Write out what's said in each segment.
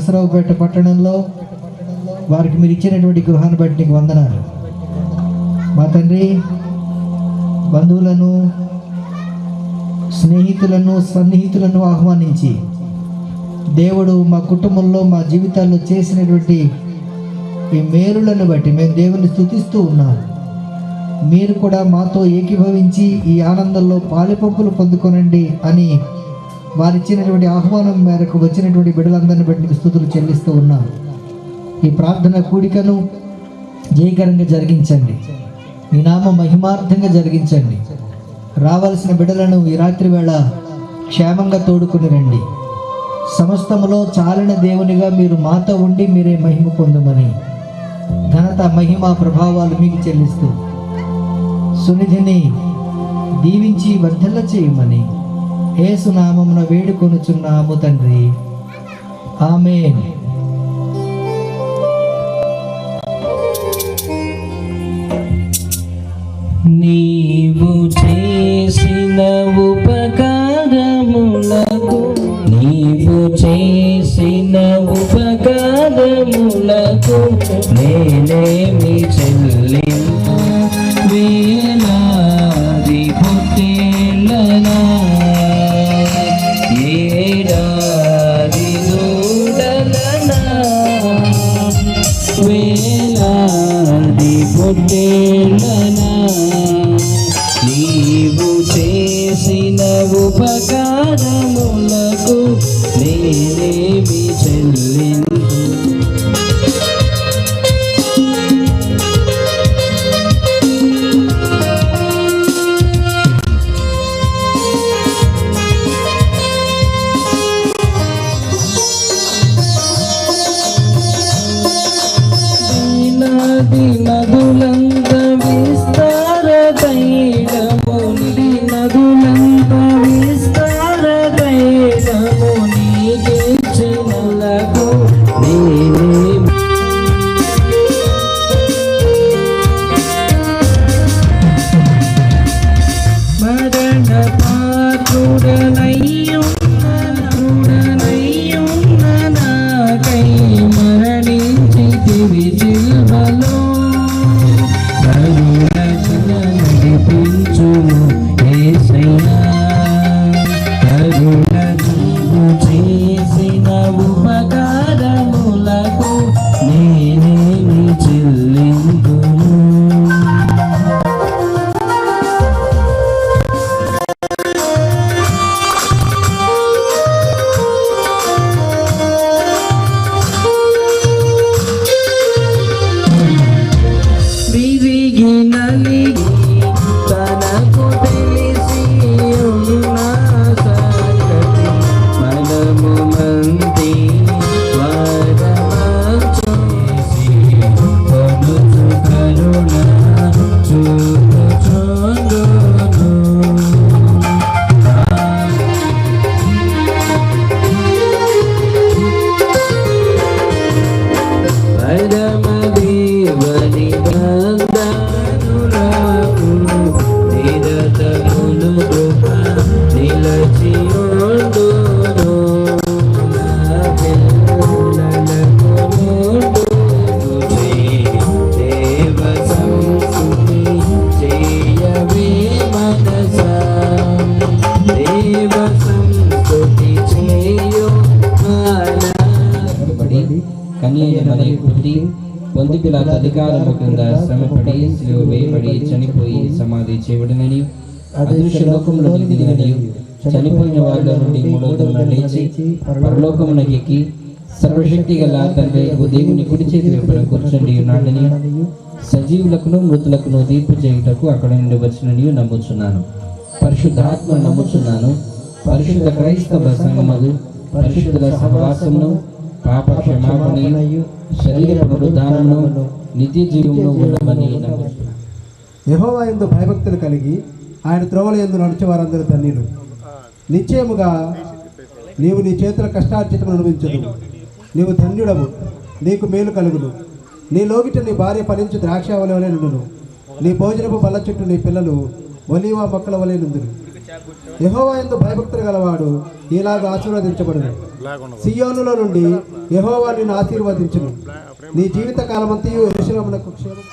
నరసరావుపేట పట్టణంలో వారికి మీరు ఇచ్చినటువంటి గృహాన్ని బట్టి నీకు వందనాలు. మా తండ్రి, బంధువులను, స్నేహితులను, సన్నిహితులను ఆహ్వానించి దేవుడు మా కుటుంబంలో, మా జీవితాల్లో చేసినటువంటి ఈ మేలులను బట్టి మేము దేవుని స్తుతిస్తూ ఉన్నాం. మీరు కూడా మాతో ఏకీభవించి ఈ ఆనందంలో పాలిపంపులు పొందుకొనండి అని వారిచ్చినటువంటి ఆహ్వానం మేరకు వచ్చినటువంటి బిడ్డలందరిని బట్టి స్తుతులు చెల్లిస్తూ ఉన్నాం. ఈ ప్రార్థన కూడికను జయకరంగా జరిగించండి, నీ నామ మహిమార్థంగా జరిగించండి. రావాల్సిన బిడ్డలను ఈ రాత్రి వేళ క్షేమంగా తోడుకుని రండి. సమస్తములో చాలిన దేవునిగా మీరు మాతో ఉండి మీరే మహిమ పొందమని ఘనత, మహిమ, ప్రభావాలు మీకు చెల్లిస్తూ సునిధిని దీవించి వర్ధల్ల చేయమని యేసు నామమున వేడుకొనుచున్నాము తండ్రి, ఆమేన్. నీవు చేసిన ఉపకారములకు, నీవు చేసిన ఉపకారములకు నేనేమి చెల్లింపు? వేలాది పొట్టేళ్ళనా, ఏడాది దూడలనా, వేలాది పొట్టేళ్ళనా, నీవు చేసిన ఉపకారములకు నేనేమి చెల్లింపు? నదులంత విస్తార తైలము, నదులంత విస్తార తైలము నీకిచ్చినలకు నేనేమి? మరణ పాత్రుడనయ్యున్న నాకై మరణించి తిరిజిల్వలో నడిపించుము యేసయ్యా. కరుణ నీవు చేసిన ఉపకారములకు నేనేమి చెల్లింతును? విరిగి నలిగి తనకు తెలిసి ఉన్న సంగతి మనము మంది వరమచేసి పొందుచు కరుణ చూపుచుండును. పరమదేవని బంధనులకు నిరతములు కృప నిలచియుండును. నా పిల్లలకు నుండును దేవ సంస్తుతి చేయవే మనసా, దేవ సంస్తుతి చేయు కన్యక మరియు పుట్టి పొందికుల అధికారము కింద శ్రమపడి సిలువ వేయబడి చనిపోయి సమాధి చేయబడినని, అదృశ్య లోకములో దిగినని, చనిపోయిన వాళ్ళ నుండి మూడో దినమున లేచి పరలోకమునకు ఎక్కి సర్వశక్తి గల తండ్రి దేవుని కుడి చేతి వైపున కూర్చుండి ఉన్నాడని, సజీవులకును మృతులకును తీర్పు చేయుటకు అక్కడ నుండి వచ్చినని నమ్ముచున్నాను. పరిశుద్ధాత్మను నమ్ముచున్నాను. పరిశుద్ధ క్రైస్తవ సంఘమును, పరిశుద్ధుల సహవాసమును, పాప క్షమాపణయు, శరీర పునరుద్ధానమును, నిత్య జీవమును ఉండమని నమ్ముచున్నాను. యెహోవా యందు భయభక్తులు కలిగి ఆయన త్రోవల యందు నడిచే వారందరూ ధన్యులు. నిశ్చయముగా నీవు నీ చేతుల కష్టార్జితమును అనుభవించదు. నీవు ధన్యుడవు, నీకు మేలు కలుగును. నీ లోగిట నీ భార్య ఫలించు ద్రాక్ష వలె నుండును. నీ భోజనపు బల్ల చుట్టూ నీ పిల్లలు ఒలీవ మొక్కల వలె నుందురు. యెహోవా యందు భయభక్తులు గలవాడు ఇలాగ ఆశీర్వదించబడును. సియోనులో నుండి యెహోవా నిన్ను ఆశీర్వదించును. నీ జీవిత కాలమంతయు యెరూషలేమునకు క్షేమం.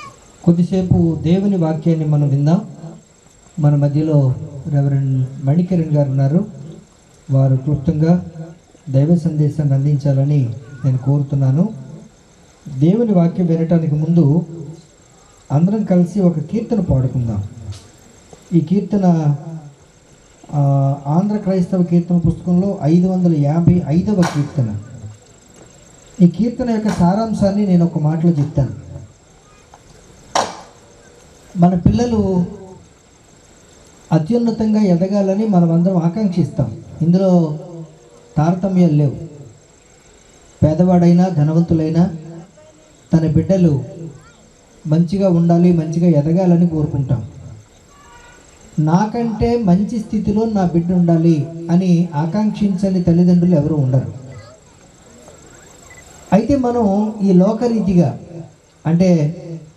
కొద్దిసేపు దేవుని వాక్యాన్ని మనం విందాం. మన మధ్యలో రెవరెండ్ మణికిరణ్ గారు ఉన్నారు. వారు క్లుప్తంగా దైవ సందేశాన్ని అందించాలని నేను కోరుతున్నాను. దేవుని వాక్యం వినటానికి ముందు అందరం కలిసి ఒక కీర్తన పాడుకుందాం. ఈ కీర్తన ఆంధ్ర క్రైస్తవ కీర్తన పుస్తకంలో 555వ కీర్తన. ఈ కీర్తన యొక్క సారాంశాన్ని నేను ఒక మాటలో చెప్తాను. మన పిల్లలు అత్యున్నతంగా ఎదగాలని మనం అందరం ఆకాంక్షిస్తాం. ఇందులో తారతమ్యాలు లేవు. పేదవాడైనా ధనవంతులైనా తన బిడ్డలు మంచిగా ఉండాలి, మంచిగా ఎదగాలని కోరుకుంటాం. నాకంటే మంచి స్థితిలో నా బిడ్డ ఉండాలి అని ఆకాంక్షించని తల్లిదండ్రులు ఎవరు ఉండరు. అయితే మనం ఈ లోకరీతిగా అంటే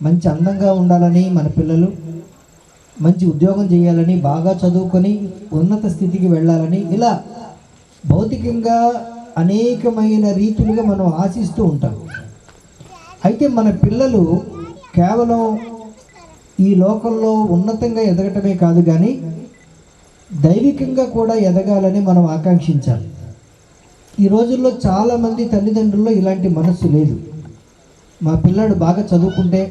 మంచి అందంగా ఉండాలని, మన పిల్లలు మంచి ఉద్యోగం చేయాలని, బాగా చదువుకొని ఉన్నత స్థితికి వెళ్ళాలని, ఇలా భౌతికంగా అనేకమైన రీతులుగా మనం ఆశిస్తూ ఉంటాం. అయితే మన పిల్లలు కేవలం ఈ లోకంలో ఉన్నతంగా ఎదగటమే కాదు, కానీ దైవికంగా కూడా ఎదగాలని మనం ఆకాంక్షించాలి. ఈ రోజుల్లో చాలామంది తల్లిదండ్రుల్లో ఇలాంటి మనస్సు లేదు. మా పిల్లాడు బాగా చదువుకుంటే,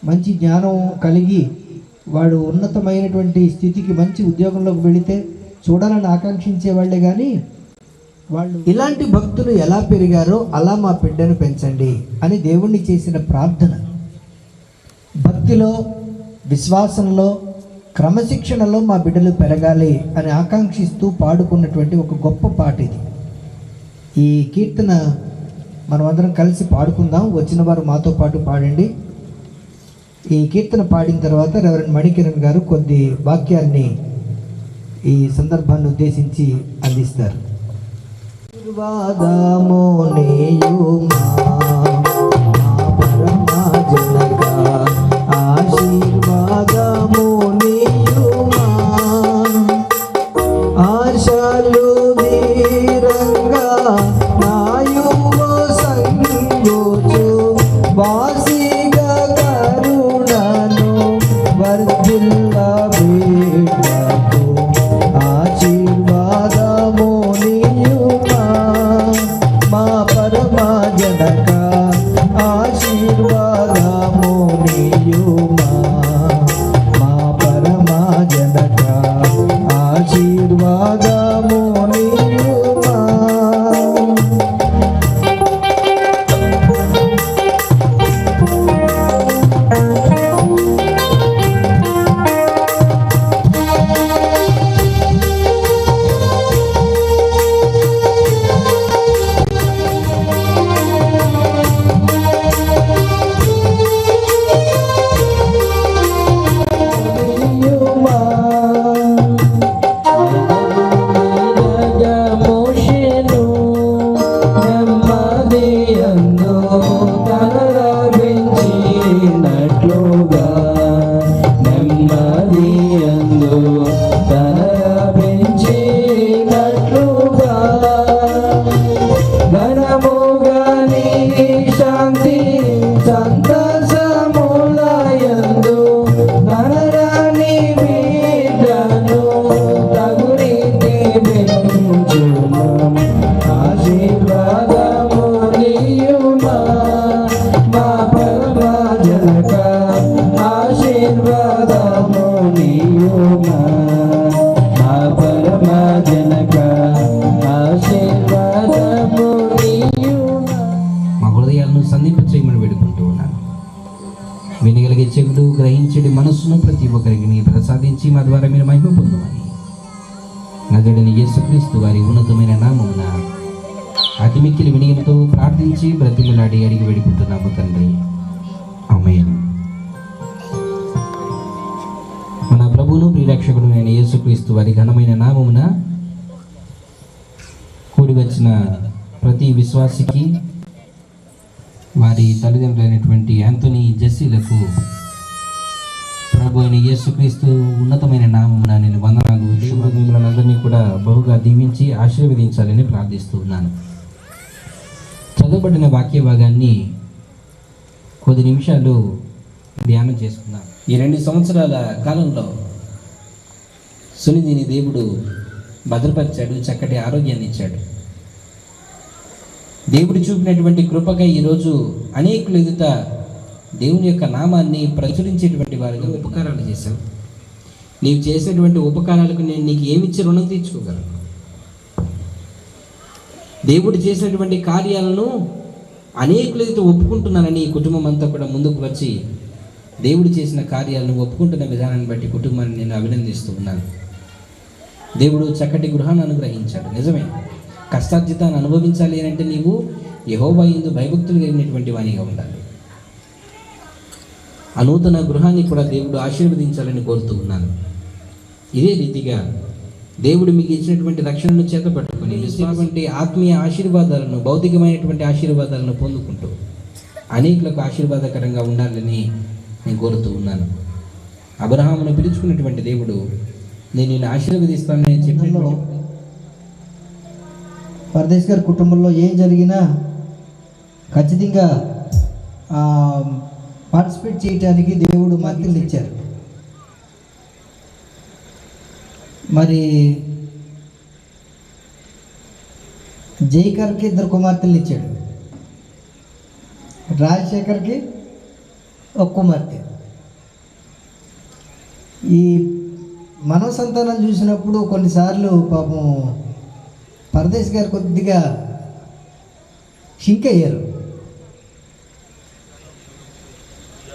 మంచి జ్ఞానం కలిగి వాడు ఉన్నతమైనటువంటి స్థితికి మంచి ఉద్యోగంలోకి వెళితే చూడాలని ఆకాంక్షించే వాళ్ళే, కానీ వాళ్ళు ఇలాంటి భక్తులు ఎలా పెరిగారో అలా మా బిడ్డను పెంచండి అని దేవుణ్ణి చేసిన ప్రార్థన. భక్తిలో, విశ్వాసంలో, క్రమశిక్షణలో మా బిడ్డలు పెరగాలి అని ఆకాంక్షిస్తూ పాడుకున్నటువంటి ఒక గొప్ప పాట ఇది. ఈ కీర్తన మనం అందరం కలిసి పాడుకుందాం. వచ్చిన వారు మాతో పాటు పాడండి. ఈ కీర్తన పాడిన తర్వాత రెవరెండ్ మణికిరణ్ గారు కొద్ది వాక్యాన్ని ఈ సందర్భాన్ని ఉద్దేశించి అందిస్తారు. ఆశలు ధీరంగా నాయువు సంయోచు వాసిగా కరుణను వర్ధిల్ల బిడ్డకు ఆశీర్వాదము నీయుమా మా పరమా జనక ఆశీర్వాదము నీయుమా మా పరమా జనక ఆశీర్వాదము నీయుమా. వినగలిగే చెవుడు, గ్రహించడి మనస్సును ప్రతి ఒక్కరికి నీ ప్రసాదించి మా ద్వారా మీరు మహిమ పొందమని నగడిని యేసుక్రీస్తు వారి ఉన్నతమైన నామమున అతి మిక్కిలి వినయంతో ప్రార్థించి బ్రతిమలాడి అడిగి వేడుకుంటున్నాము తండ్రి, ఆమేన్. మన ప్రభువును ప్రియరక్షకుడు అయిన యేసుక్రీస్తు వారి ఘనమైన నామమున కూడి వచ్చిన ప్రతి విశ్వాసికి, వారి తల్లిదండ్రులైనటువంటి యాంథనీ జెస్సీలకు ప్రభు ప్రభు అయిన యేసుక్రీస్తు ఉన్నతమైన నామమున నేను వందనాలు మిమ్మల్ని అందరినీ కూడా బహుగా దీవించి ఆశీర్వదించాలని ప్రార్థిస్తూ ఉన్నాను. చదవబడిన వాక్య భాగాన్ని కొద్ది నిమిషాలు ధ్యానం చేసుకుందాం. ఈ 2 సంవత్సరాల కాలంలో సునిధిని దేవుడు భద్రపరిచాడు, చక్కటి ఆరోగ్యాన్ని ఇచ్చాడు. దేవుడు చూపినటువంటి కృపకై ఈరోజు అనేకులు ఎదుట దేవుని యొక్క నామాన్ని ప్రచురించేటువంటి వారిగా ఉపకారాలు చేశావు. నీవు చేసేటువంటి ఉపకారాలకు నేను నీకు ఏమిచ్చి రుణం తీర్చుకోగలను? దేవుడు చేసినటువంటి కార్యాలను అనేకులు ఎదుట ఒప్పుకుంటున్నానని ఈ కుటుంబం అంతా కూడా ముందుకు వచ్చి దేవుడు చేసిన కార్యాలను ఒప్పుకుంటున్న విధానాన్ని బట్టి కుటుంబాన్ని నేను అభినందిస్తూ ఉన్నాను. దేవుడు చక్కటి గృహాన్ని అనుగ్రహించాడు. నిజమే, కష్టార్జితాన్ని అనుభవించాలి అని అంటే నీవు యెహోవా యందు భయభక్తులు కలిగినటువంటి వానిగా ఉండాలి. ఆ నూతన గృహాన్ని కూడా దేవుడు ఆశీర్వదించాలని కోరుతూ ఉన్నాను. ఇదే రీతిగా దేవుడు మీకు ఇచ్చినటువంటి రక్షణను చేతపట్టుకొని ఇచ్చినటువంటి ఆత్మీయ ఆశీర్వాదాలను, భౌతికమైనటువంటి ఆశీర్వాదాలను పొందుకుంటూ అనేకులకు ఆశీర్వాదకరంగా ఉండాలని నేను కోరుతూ ఉన్నాను. అబ్రహామును పిలుచుకున్నటువంటి దేవుడు నేను నిన్ను ఆశీర్వదిస్తానని చెప్పినప్పుడు పరదేశ్ గారి కుటుంబంలో ఏం జరిగినా ఖచ్చితంగా పార్టిసిపేట్ చేయడానికి దేవుడు మద్దతులు ఇచ్చారు. మరి జైకర్కి 2 కుమార్తెలు ఇచ్చాడు, రాజశేఖర్కి 1 కుమార్తె. ఈ మనవ సంతానం చూసినప్పుడు కొన్నిసార్లు పాపం పరదేశ్ గారు కొద్దిగా షింక్ అయ్యారు.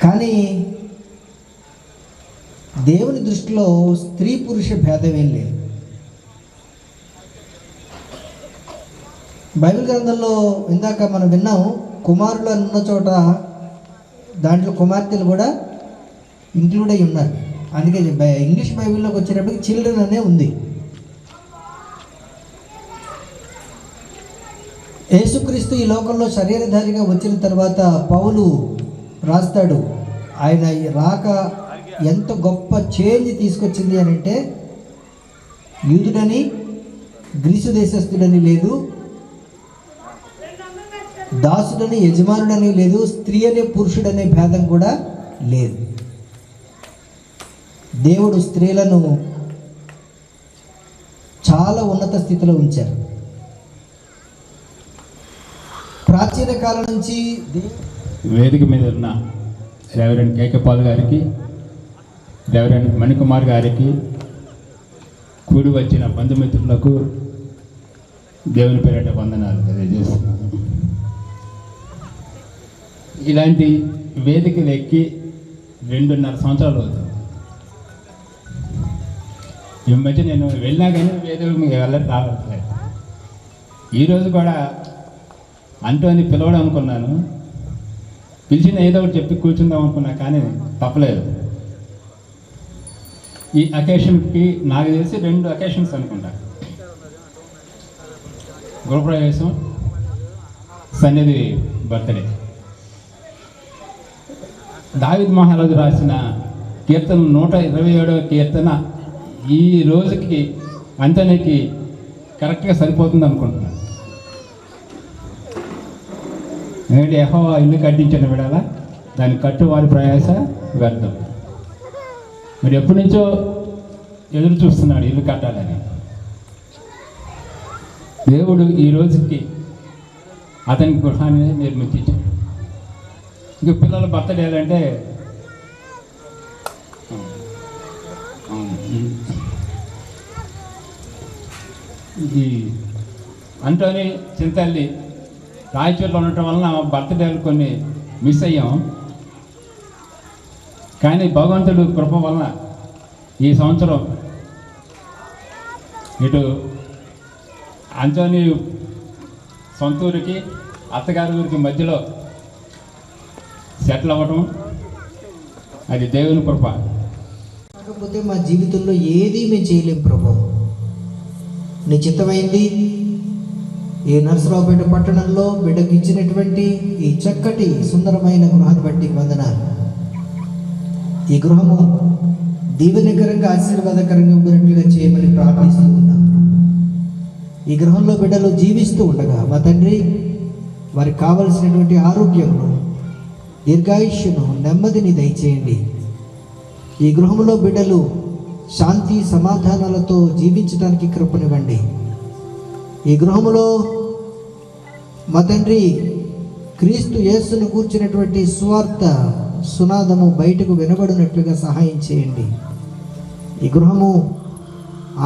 కానీ దేవుని దృష్టిలో స్త్రీ పురుష భేదం ఏం లేదు. బైబిల్ గ్రంథంలో ఇందాక మనం విన్నాము, కుమారులు అని ఉన్న చోట దాంట్లో కుమార్తెలు కూడా ఇంక్లూడ్ అయి ఉన్నారు. అందుకే ఇంగ్లీష్ బైబిల్లోకి వచ్చేటప్పటికి చిల్డ్రన్ అనే ఉంది. యేసుక్రీస్తు ఈ లోకంలో శరీరధారిగా వచ్చిన తర్వాత పౌలు రాస్తాడు, ఆయన రాక ఎంత గొప్ప చేంజ్ తీసుకొచ్చింది అని అంటే, యూదుడని గ్రీసు దేశస్థుడని లేదు, దాసుడని యజమానుడని లేదు, స్త్రీ అనే పురుషుడనే భేదం కూడా లేదు. దేవుడు స్త్రీలను చాలా ఉన్నత స్థితిలో ఉంచారు. ప్రాచీన కాలం నుంచి వేదిక మీద ఉన్న రెవరెండ్ కేకపాల్ గారికి, రెవరెండ్ మణికుమార్ గారికి, కూడి వచ్చిన బంధుమిత్రులకు దేవుని పేరిట వందనాలు తెలియజేస్తున్నాను. ఇలాంటి వేదికలు ఎక్కి 2.5 సంవత్సరాలు అవుతుంది. ఈ మధ్య నేను వెళ్ళినా కానీ వేదిక మీకు వెళ్ళడం రావట్లేదు. ఈరోజు కూడా అంటోని పిలవడం అనుకున్నాను, పిలిచిన ఏదో ఒకటి చెప్పి కూర్చుందాం అనుకున్నా, కానీ తప్పలేదు. ఈ అకేషన్కి నాకు తెలిసి 2 అకేషన్స్ అనుకుంటా, గృహప్రవేశం, సన్నిధి బర్త్డే. దావీద్ మహారాజు రాసిన కీర్తన 127వ కీర్తన ఈ రోజుకి అంతనికి కరెక్ట్గా సరిపోతుంది అనుకుంటున్నాను. ఎందుకంటే యెహోవా ఇల్లు కట్టించిన విడాల దాని కట్టువారి ప్రయాస వ్యర్థం. మరి ఎప్పటి నుంచో ఎదురు చూస్తున్నాడు ఇల్లు కట్టాలని. దేవుడు ఈ రోజుకి అతని గృహాన్ని నిర్మించాడు. ఇంక పిల్లల బర్త్డేలు అంటే ఈ అంటోని చింతల్లి రాయచూరులో ఉండటం వలన బర్త్డేలు కొన్ని మిస్ అయ్యాం. కానీ భగవంతుడు కృప వలన ఈ సంవత్సరం ఇటు అంటోని సొంత ఊరికి అత్తగారి ఊరికి మధ్యలో సెటిల్ అవ్వటం అది దేవుని కృప. కాకపోతే మా జీవితంలో ఏది మేము చేయలేం ప్రభు, నీ చిత్తమైంది. ఈ నరసరావుపేట పట్టణంలో బిడ్డకు ఇచ్చినటువంటి ఈ చక్కటి సుందరమైన గృహాన్ని బట్టి వందనాలు. ఈ గృహము దీవెనకరంగా ఆశీర్వాదకరంగా ఉన్నట్లుగా చేయమని ప్రార్థిస్తూ ఉన్నాం. ఈ గృహంలో బిడ్డలు జీవిస్తూ ఉండగా మా తండ్రి వారికి కావలసినటువంటి ఆరోగ్యమును, దీర్ఘాయుష్యును, నెమ్మదిని దయచేయండి. ఈ గృహంలో బిడ్డలు శాంతి సమాధానాలతో జీవించడానికి కృపనివ్వండి. ఈ గృహములో మా తండ్రి క్రీస్తు యేసును కూర్చున్నటువంటి సువార్త సునాదము బయటకు వినబడినట్లుగా సహాయం చేయండి. ఈ గృహము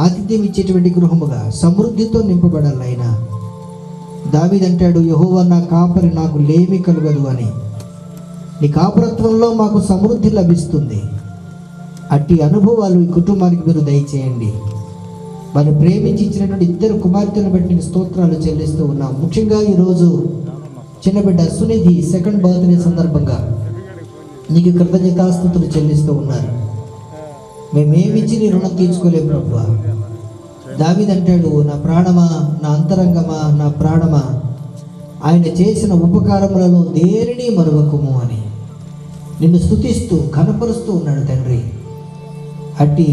ఆతిథ్యం ఇచ్చేటువంటి గృహముగా సమృద్ధితో నింపబడాలి. అయినా దావీదంటాడు, యెహోవా నా కాపరి, నాకు లేమి కలుగదు అని. నీ కాపురత్వంలో మాకు సమృద్ధి లభిస్తుంది. అట్టి అనుభవాలు ఈ కుటుంబానికి మీరు దయచేయండి. వారు ప్రేమించి ఇచ్చినటువంటి 2 కుమార్తెలను బట్టి నీకు స్తోత్రాలు చెల్లిస్తూ ఉన్నాం. ముఖ్యంగా ఈరోజు చిన్న బిడ్డ సునిధి 2nd బర్త్డే సందర్భంగా నీకు కృతజ్ఞతాస్తుతులు చెల్లిస్తూ ఉన్నారు. మేమేమిచ్చి నీ రుణం తీర్చుకోలేము ప్రభువా. దావీదంటాడు, నా ప్రాణమా, నా అంతరంగమా, నా ప్రాణమా, ఆయన చేసిన ఉపకారములలో దేనిని మరువకుము అని నిన్ను స్తుతిస్తూ కనపరుస్తూ ఉన్నాడు తండ్రి. అట్టి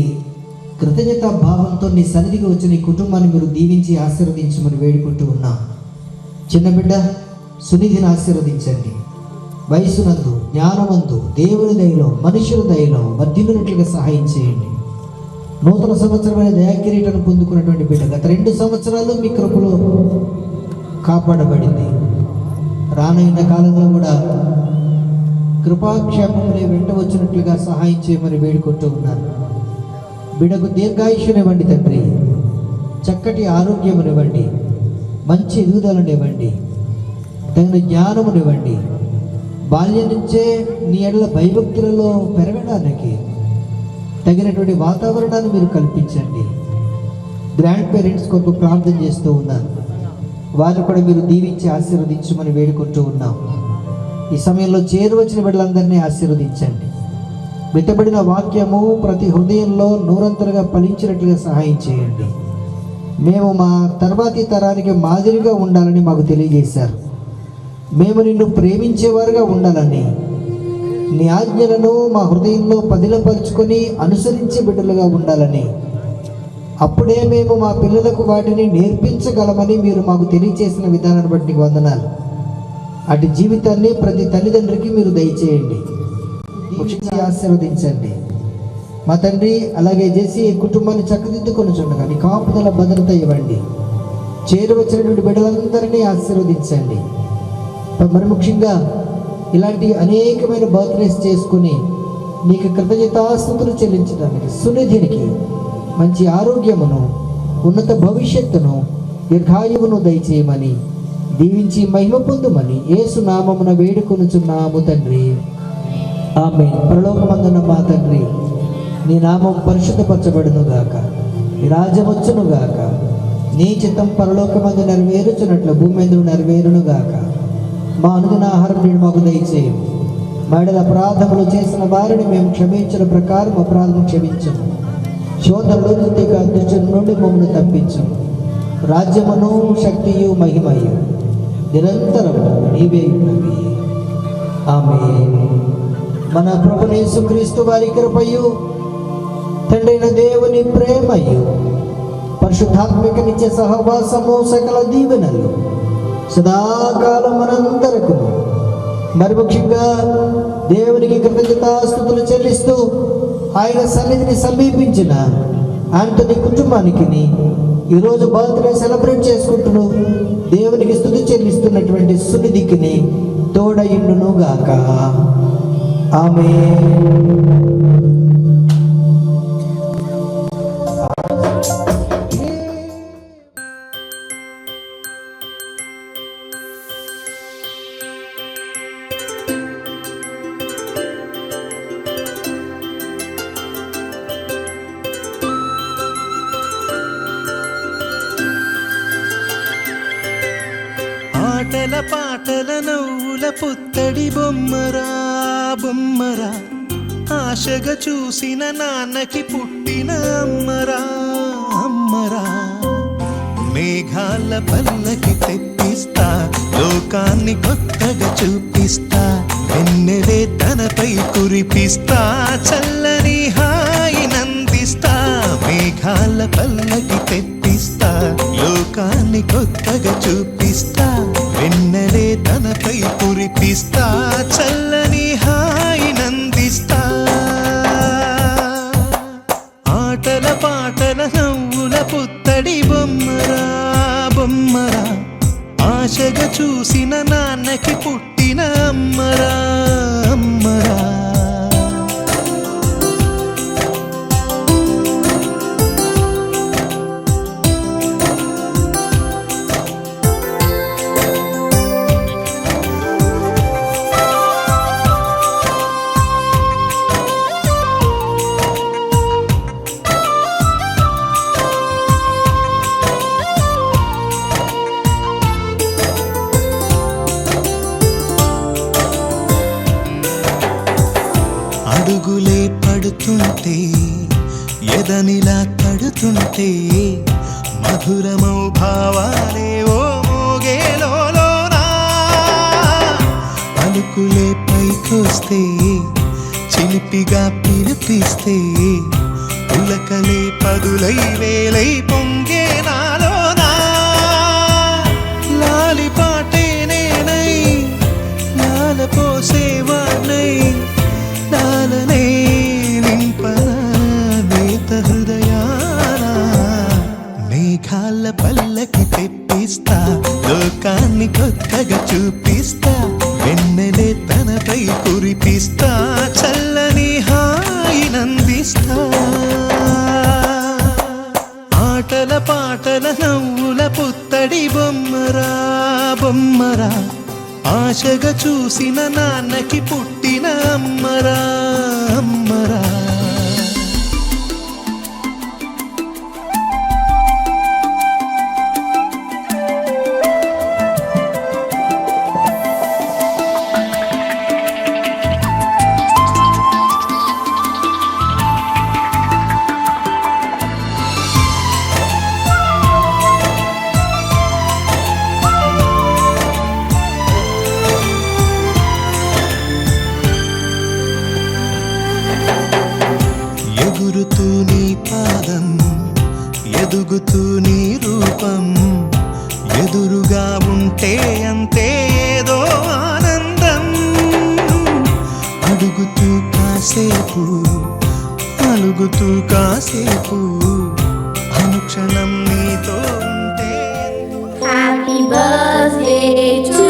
కృతజ్ఞతా భావంతో నీ సన్నిధికి వచ్చిన ఈ కుటుంబాన్ని మీరు దీవించి ఆశీర్వదించమని వేడుకుంటూ ఉన్నాం. చిన్న బిడ్డ సునిధిని ఆశీర్వదించండి. వయసునందు, జ్ఞానమందు, దేవుని దయలో, మనుషుల దయలో వర్ధిల్లునట్లుగా సహాయం చేయండి. నూతన సంవత్సరమైన దయాకిరీటను పొందుకున్నటువంటి బిడ్డ గత 2 సంవత్సరాలు మీ కృపలో కాపాడబడింది. రానున్న కాలంలో కూడా కృపాక్షేమములే వెంట వచ్చినట్లుగా సహాయం చేయమని వేడుకుంటూ ఉన్నారు. బిడకు దీర్ఘాయుష్యునివ్వండి తండ్రి, చక్కటి ఆరోగ్యమునివ్వండి, మంచి ఎదుగుదలనివ్వండి, తగిన జ్ఞానమునివ్వండి. బాల్యం నుంచే నీ ఎడల భయభక్తులలో పెరగడానికి తగినటువంటి వాతావరణాన్ని మీరు కల్పించండి. గ్రాండ్ పేరెంట్స్ కొరకు ప్రార్థన చేస్తూ ఉన్నారు. వారిని కూడా మీరు దీవించి ఆశీర్వదించమని వేడుకుంటూ ఉన్నాం. ఈ సమయంలో చేరువచ్చిన బిడ్డలందరినీ ఆశీర్వదించండి. విత్తబడిన వాక్యము ప్రతి హృదయంలో నూరంతలుగా ఫలించినట్లుగా సహాయం చేయండి. మేము మా తర్వాతి తరానికి మాదిరిగా ఉండాలని మాకు తెలియజేశారు. మేము నిన్ను ప్రేమించేవారుగా ఉండాలని, నీ ఆజ్ఞలను మా హృదయంలో పదిలపరుచుకొని అనుసరించే బిడ్డలుగా ఉండాలని, అప్పుడే మేము మా పిల్లలకు వాటిని నేర్పించగలమని మీరు మాకు తెలియచేసిన విధానాన్ని బట్టి నీకు వందనాలు. అటు జీవితాన్ని ప్రతి తల్లిదండ్రికి మీరు దయచేయండి, ముఖ్యంగా ఆశీర్వదించండి. మా తండ్రి అలాగే చేసి ఈ కుటుంబాన్ని చక్కదిద్దుకొని చూడగా నీ కాపుదల భద్రత ఇవ్వండి. చేరువచ్చినటువంటి బిడ్డలందరినీ ఆశీర్వదించండి. మరి ముఖ్యంగా ఇలాంటి అనేకమైన బర్త్డేస్ చేసుకుని నీకు కృతజ్ఞతాస్తుతులు చెల్లించడానికి సునిధినికి మంచి ఆరోగ్యమును, ఉన్నత భవిష్యత్తును, దీర్ఘాయువును దయచేయమని దీవించి మహిమ పొందుమని యేసు నామమున వేడుకొనుచున్నాము తండ్రి, ఆమేన్. పరలోకమందున్న మా తండ్రి, నీ నామం పరిశుద్ధపరచబడును గాక, నీ రాజ్యం వచ్చును గాక, నీ చిత్తం పరలోకమందు నెరవేరుచున్నట్లు భూమి మీద నెరవేరును గాక. మా అనుదిన ఆహారం నేడు మాకు దయచేయము. మా ఎడల అపరాధములు చేసిన వారిని మేము క్షమించిన ప్రకారం అపరాధము క్షమించము. శోధనలో దుష్టుల నుండి మమ్మల్ని తప్పించము. రాజ్యమును, శక్తియు, మహిమయు నిరంతరము నీవే ఉన్నవి. ఆమేన్. మన ప్రభువైన యేసుక్రీస్తు వారి కృపయు, తండ్రైన దేవుని ప్రేమయు, పరిశుద్ధాత్మిక నిత్య సహవాసము, సకల దీవెనలు సదాకాలం మనందరకు, మరి ముఖ్యంగా దేవునికి కృతజ్ఞతాస్తుతులు చెల్లిస్తూ ఆయన సన్నిధిని సమీపించిన ఆంటనీ కుటుంబానికి ఈరోజు బర్త్డే సెలబ్రేట్ చేసుకుంటూ దేవునికి స్తుతి చెల్లిస్తున్నటువంటి సునిధికి తోడయుండును గాక. ఆమేన్. ఆటల పాటల నవ్వుల పుత్తడి బొమ్మరా బొమ్మరా, ఆశగా చూసిన నాన్నకి పుట్టిన అమ్మరా అమ్మరా. మేఘాల పల్లకి తెప్పిస్తా, లోకాన్ని కొత్తగా చూపిస్తా, వెన్నెలే తనపై కురిపిస్తా, చల్లని హాయినందిస్తా, మేఘాల పల్లకి తెప్పిస్తా, లోకాన్ని కొత్తగా చూపిస్తా. వెన్నెలే తనపై కురిపిస్తా, చల్లని హాయినందిస్తా. ఆటల పాటల నవ్వుల పుత్తడి బొమ్మరా బొమ్మరా, ఆశగా చూసిన నాన్నకి పుట్టిన అమ్మరా అమ్మరా. అడుగులే పడుతుంటే ఎదనిలా తడుతుంటే, మధురమౌ భావాలే ఓ మోగేలోనా. పలుకులే పైకొస్తే చిలిపిగా పిలిపిస్తే, పులకలే పదులై వేలై పొంగే నాలోనా. లాలిపాటే నేనై లాల పోసేవాణ్ణై, లాలనే నింపన నేత హృదయాన. మేఘాల పల్లకి తెప్పిస్తా, లోకాన్ని కొత్తగా చూపిస్తా, వెన్నెలే తనపై కురిపిస్తా, చల్లని హాయినందిస్తా. ఆటల పాటల నవ్వుల పుత్తడి బొమ్మరా బొమ్మరా, ఆశగా చూసిన నాన్నకి పుట్టిన అమ్మరా అమ్మరా. ఎగురుతూ నీ పాదం, ఎదుగుతూ నీ రూపం, ఎదురుగా ఉంటే అంతే ఏదో ఆనందం. అడుగుతూ కాసేపు, అలుగుతూ కాసేపు, అనుక్షణం నీతో ఉంటే. Happy birthday to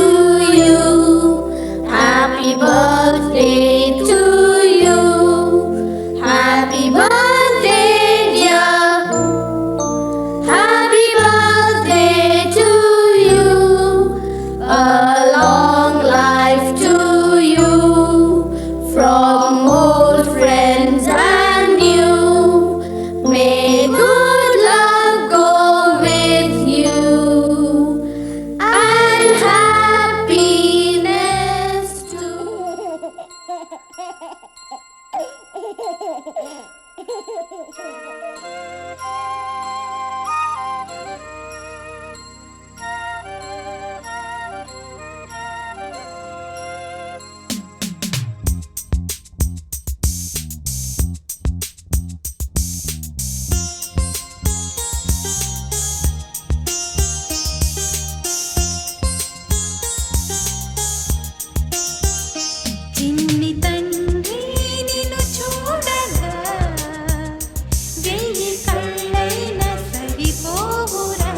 you. Happy birthday to you. Happy birthday, dear. Happy birthday to you. A long life to you. From old friends and new. May good luck go with you. And happiness too. చిన్ని తండ్రి నిన్ను చూడగా, వెయ్యి కళ్ళైన సరిపోవురా.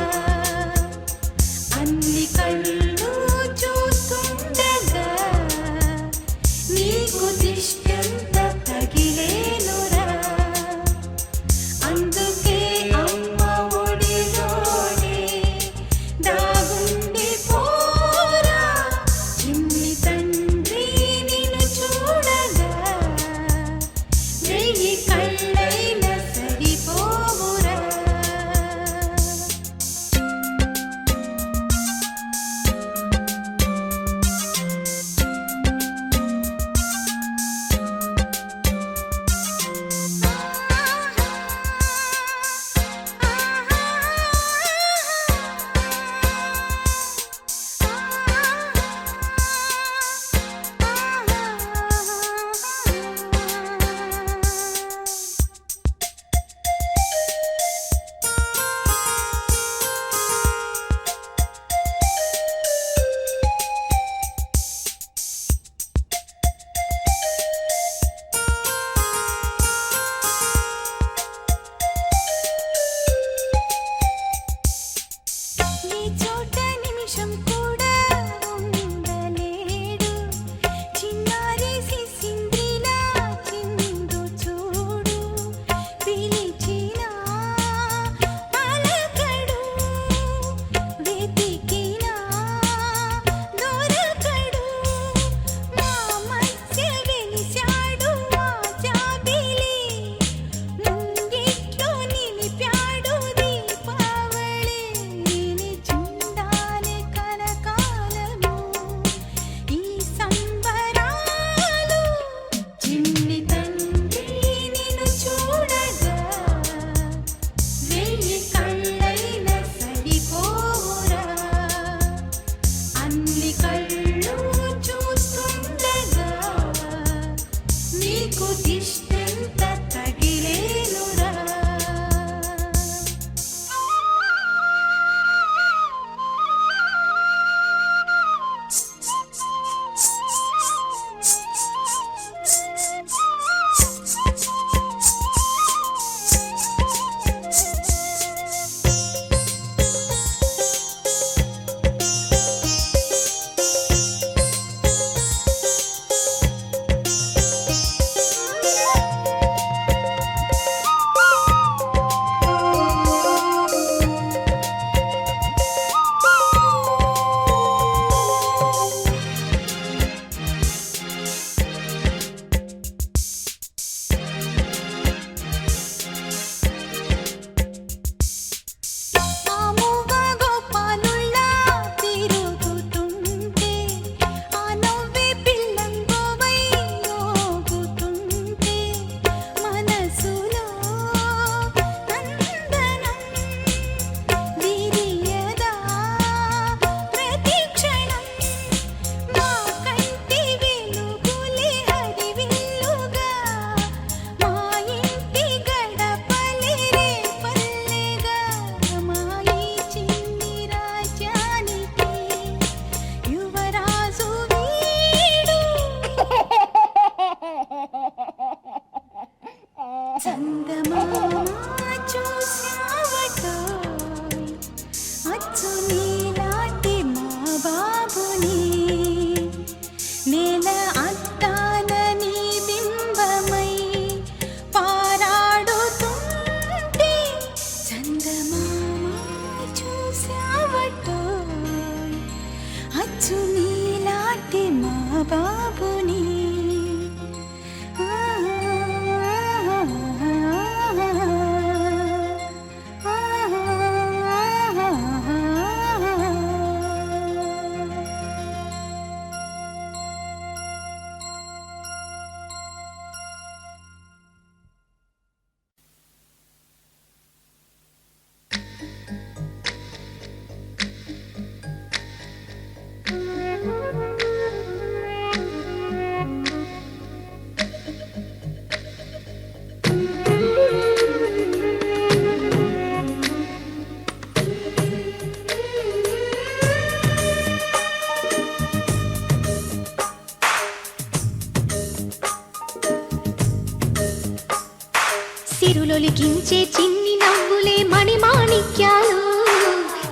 సిరులొలికించే చిన్ని నవ్వులే మణిమాణిక్యాలు,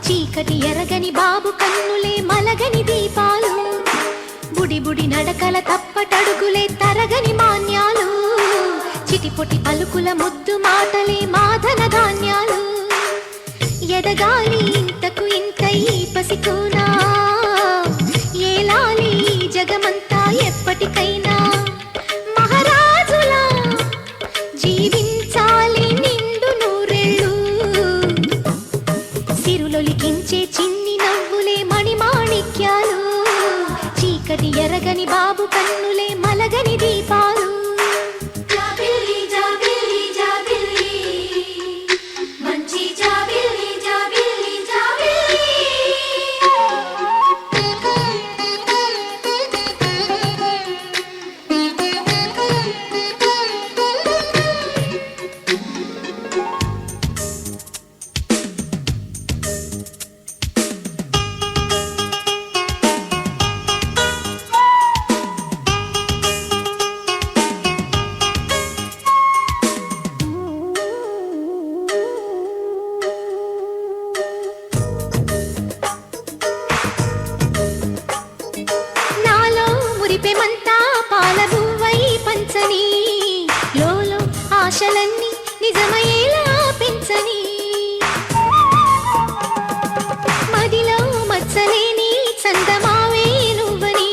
చీకటి ఎరగని బాబు కన్నులే మలగని దీపాలు, బుడి బుడి నడకల తప్పటడుగులే తరగని మాన్యాలు, చిటిపొటి పలుకుల ముద్దు మాటలే మాధన ధాన్యాలు, ఎదగాలి ఇంతకు ఇంత ఈ పసికోనా, ఏలాలి జగమంతా ఎప్పటికైనా, మహారాజులా జీవించాలి నిండు నూరెళ్ళు, సిరులొలికించే చిన్ని నవ్వులే మణిమాణిక్యాలు, చీకటి ఎరగని బాబు కన్నులే మలగని దీపాలు. జాబిల్లి జాబిల్లి జాబిల్లి మంచి జాబిల్లి జాబిల్లి జాబిల్లి. నాలో మురిపెమంతా పాలబువ్వై పంచని, లోలో ఆశలన్నీ నిజమయ్యేలా పెంచని, మదిలో మచ్చలేని చందమావే నువ్వని,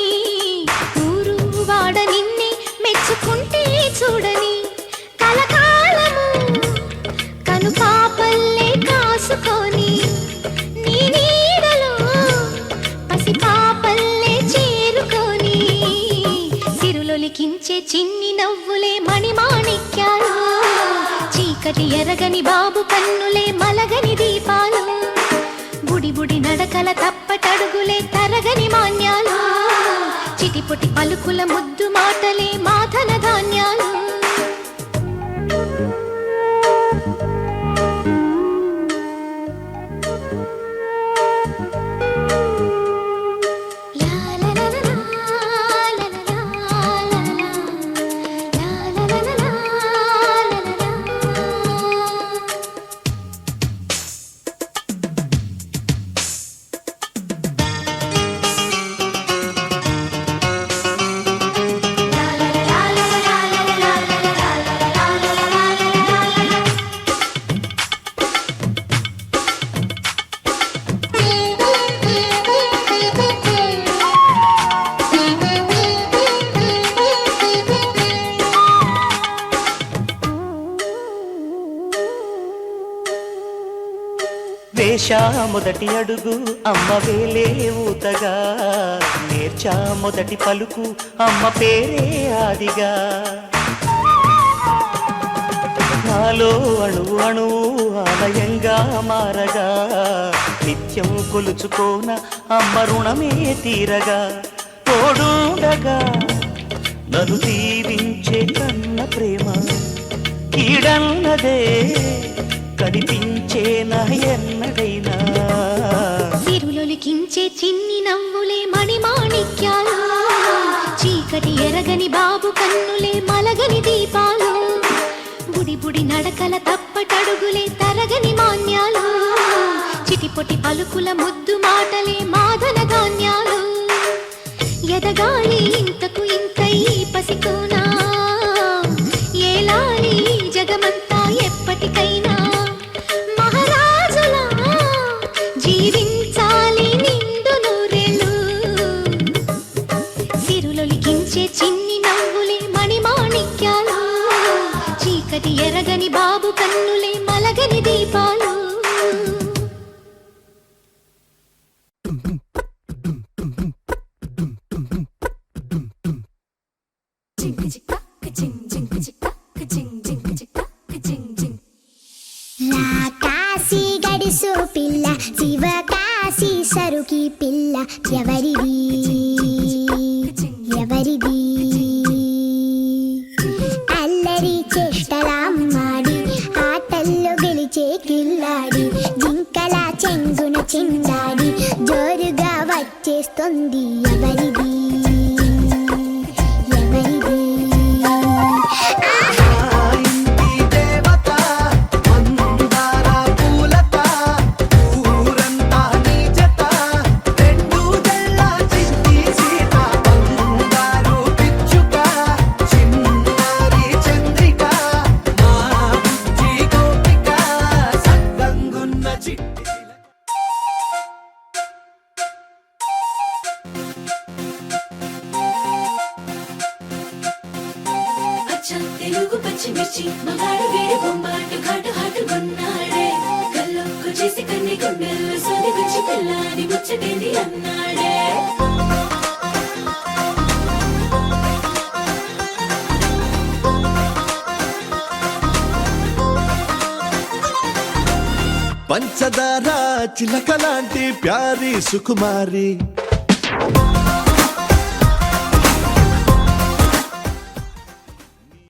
ఊరు వాడ నిన్నే మెచ్చుకుంటే చూడని, కలకాలము కను పాపల్లే కాసుకొని, నీ నీడలో పసి పాపల్లే చేరుకొని, సిరులొలికించే చిన్ని నవ్వులే మణిమాణిక్యాలు, చీకటి ఎరగని బాబు కన్నులే మలగని దీపాలు, బుడి బుడి నడకల తప్పటడుగులే తరగని మాన్యాలు, చిటిపొటి పలుకుల ముద్దు మాటలే మాధన ధాన్యాలు. La la la la la la la la la la la la la వేశా మొదటి అడుగు అమ్మ వేలే ఊతగా, నేర్చా మొదటి పలుకు అమ్మ పేరే ఆదిగా. నాలో అణువు అణువు ఆలయంగా మారగా, నిత్యం కొలుచుకోన అమ్మ రుణమే తీరగా. తోడుండగా నన్ను దీవించే కన్న ప్రేమ, కీడన్నదే కనిపించేనా ఎన్నడైనా. సిరులొలికించే చిన్ని నవ్వులే మణిమాణిక్యాలు, చీకటి ఎరగని బాబు కన్నులే మలగని దీపాలు. బుడి బుడి నడకల తప్పటడుగులే తరగని మాన్యాలు, చిటిపొటి పలుకుల ముద్దు మాటలే మాదన ధాన్యాలు. ఎదగాలి ఇంతకు ఇంతై పసికోనా, ఏలాలి జగమంతా ఎప్పటికైనా. మహారాజులా జీవించాలి నిండు నూరేళ్ళు, సిరులొలికించే చిన్ని నవ్వులే మణిమాణిక్యాలు, చీకటి ఎరగని బాబు కన్నులే మలగని దీపాలు. కాశీ గడిసు పిల్ల శివకాశీ సరుకి పిల్ల ఎవరిది ఎవరిది? అల్లరి చేష్టలామ్మాడి ఆటల్లో గెలిచే కిల్లాడి, జింకల చెంగున చిందాడి జోరుగా వచ్చేస్తుంది ఎవరిది ఎవరిది? తెలుగు పచ్చిమిర్చి మగాడు వీడి బొమ్మాటు ఘాటు హాటుకున్నాడే, కళ్ళొక్కు చేసి కన్ని గుండెల్లో సోది గుచ్చి పిల్లాడి ముచ్చటేది అన్నాడే. పంచదార చిలక లాంటి ప్యారి సుకుమారి,